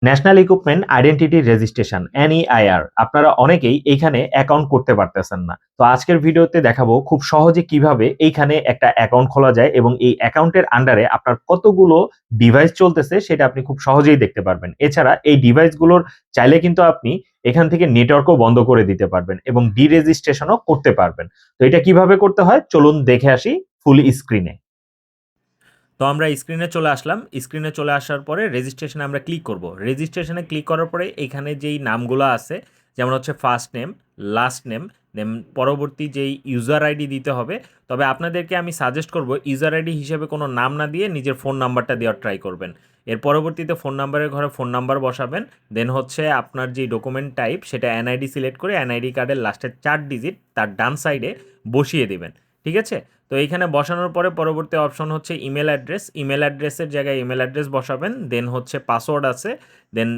National equipment identity registration NEIR আপনারা অনেকেই এইখানে অ্যাকাউন্ট করতে পারতেছেন না। তো আজকের ভিডিওতে দেখাবো খুব সহজে কিভাবে এইখানে একটা অ্যাকাউন্ট খোলা যায় এবং এই অ্যাকাউন্টের আন্ডারে আপনার কতগুলো ডিভাইস চলতেছে সেটা আপনি খুব সহজেই দেখতে পারবেন। এছাড়া এই ডিভাইসগুলোর চাইলে কিন্তু আপনি এখান থেকে নেটওয়ার্কও বন্ধ করে দিতে পারবেন এবং ডিরেজিস্ট্রেশনও করতে পারবেন। তো এটা কিভাবে করতে হয় চলুন দেখে আসি ফুল স্ক্রিনে। তো আমরা স্ক্রিনে চলে আসলাম। স্ক্রিনে চলে আসার পরে রেজিস্ট্রেশনে আমরা ক্লিক করব। রেজিস্ট্রেশনে ক্লিক করার পরে এখানে যেই নামগুলো আছে যেমন হচ্ছে ফার্স্ট নেম, লাস্ট নেম, দেন পরবর্তী যেই ইউজার আইডি দিতে হবে। তবে আপনাদেরকে আমি সাজেস্ট করব ইউজার আইডি হিসেবে কোনো নাম না দিয়ে নিজের ফোন নাম্বারটা দেওয়ার ট্রাই করবেন। এর পরবর্তীতে ফোন নাম্বারের ঘরে ফোন নাম্বার বসাবেন। দেন হচ্ছে আপনার যে ডকুমেন্ট টাইপ সেটা এনআইডি সিলেক্ট করে এনআইডি কার্ডের লাস্টের 4 ডিজিট তার ডান সাইডে বসিয়ে দিবেন। ঠিক আছে? তো এইখানে বসানোর পরে পরবর্তী অপশন হচ্ছে ইমেল অ্যাড্রেস। ইমেল অ্যাড্রেসের জায়গায় ইমেল অ্যাড্রেস বসাবেন। দেন হচ্ছে পাসওয়ার্ড আছে। দেন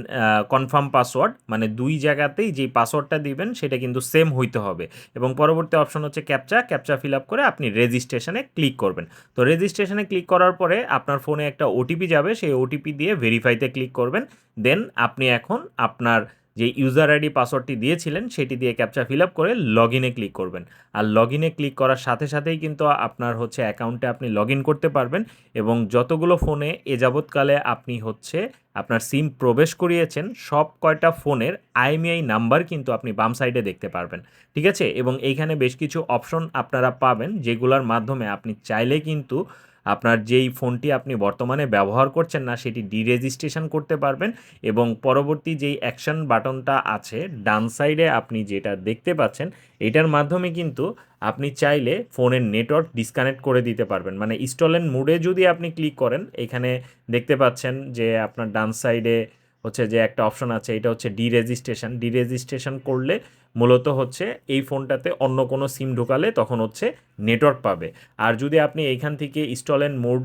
কনফার্ম পাসওয়ার্ড মানে ২ জায়গাতেই যেই পাসওয়ার্ডটা দিবেন সেটা কিন্তু সেম হইতে হবে। এবং পরবর্তী অপশন হচ্ছে ক্যাপচা। ক্যাপচা ফিল আপ করে আপনি রেজিস্ট্রেশনে ক্লিক করবেন। তো রেজিস্ট্রেশনে ক্লিক করার পরে আপনার ফোনে একটা ওটিপি যাবে। সেই ওটিপি দিয়ে ভেরিফাইতে ক্লিক করবেন। দেন আপনি এখন আপনার যে ইউজার আইডি পাসওয়ার্ডটি দিয়েছিলেন সেটি দিয়ে ক্যাপচা ফিল আপ করে লগইনে ক্লিক করবেন। আর লগইনে ক্লিক করার সাথে সাথেই কিন্তু আপনার হচ্ছে অ্যাকাউন্টে আপনি লগ ইন করতে পারবেন এবং যতগুলো ফোনে এ যাবৎকালে আপনি হচ্ছে আপনার সিম প্রবেশ করিয়েছেন সব কয়টা ফোনের আইএমইআই নাম্বার কিন্তু আপনি বাম সাইডে দেখতে পারবেন। ঠিক আছে? এবং এইখানে বেশ কিছু অপশন আপনারা পাবেন যেগুলোর মাধ্যমে আপনি চাইলে কিন্তু আপনার যেই ফোনটি আপনি বর্তমানে ব্যবহার করছেন না সেটি ডিরেজিস্ট্রেশন করতে পারবেন এবং পরবর্তী যেই অ্যাকশন বাটনটা আছে ডান সাইডে আপনি যেটা দেখতে পাচ্ছেন এটার মাধ্যমে কিন্তু আপনি চাইলে ফোনের নেটওয়ার্ক ডিসকানেক্ট করে দিতে পারবেন। মানে স্টলেন মুডে যদি আপনি ক্লিক করেন এখানে দেখতে পাচ্ছেন যে আপনার ডান সাইডে হচ্ছে যে একটা অপশন আছে এটা হচ্ছে ডিরেজিস্ট্রেশন। ডিরেজিস্ট্রেশন করলে মূলত হচ্ছে এই ফোনটাতে অন্য কোনো সিম ঢোকালে তখন হচ্ছে নেটওয়ার্ক পাবে। আর যদি আপনি এইখান থেকে স্টলেন মোড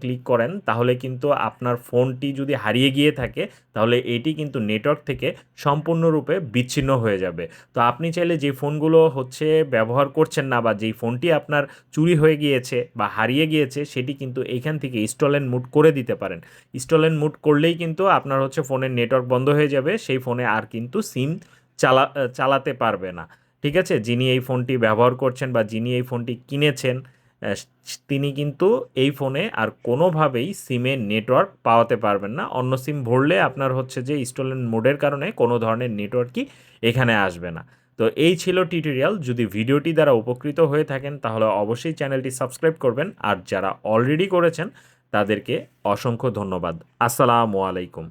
ক্লিক করেন তাহলে কিন্তু আপনার ফোনটি যদি হারিয়ে গিয়ে থাকে তাহলে এটি কিন্তু নেটওয়ার্ক থেকে সম্পূর্ণরূপে বিচ্ছিন্ন হয়ে যাবে। তো আপনি চাইলে যে ফোনগুলো হচ্ছে ব্যবহার করছেন না বা যেই ফোনটি আপনার চুরি হয়ে গিয়েছে বা হারিয়ে গিয়েছে সেটি কিন্তু এইখান থেকে স্টলেন মুড করে দিতে পারেন। স্টলেন মুড করলেই কিন্তু আপনার হচ্ছে ফোনের নেটওয়ার্ক বন্ধ হয়ে যাবে। সেই ফোনে আর কিন্তু সিম চালাতে পারবে না। ঠিক আছে? যিনি এই ফোনটি ব্যবহার করছেন বা যিনি এই ফোনটি কিনেছেন অ্যা তিনি কিন্তু এই ফোনে আর কোনোভাবেই সিমে নেটওয়ার্ক পাওয়াতে পারবেন না। অন্য সিম ভরলে আপনার হচ্ছে যে স্টলেন মোডের কারণে কোনো ধরনের নেটওয়ার্কই এখানে আসবে না। তো এই ছিল টিউটোরিয়াল। যদি ভিডিওটি দ্বারা উপকৃত হয়ে থাকেন তাহলে অবশ্যই চ্যানেলটি সাবস্ক্রাইব করবেন। আর যারা অলরেডি করেছেন তাদেরকে অসংখ্য ধন্যবাদ। আসসালামু আলাইকুম।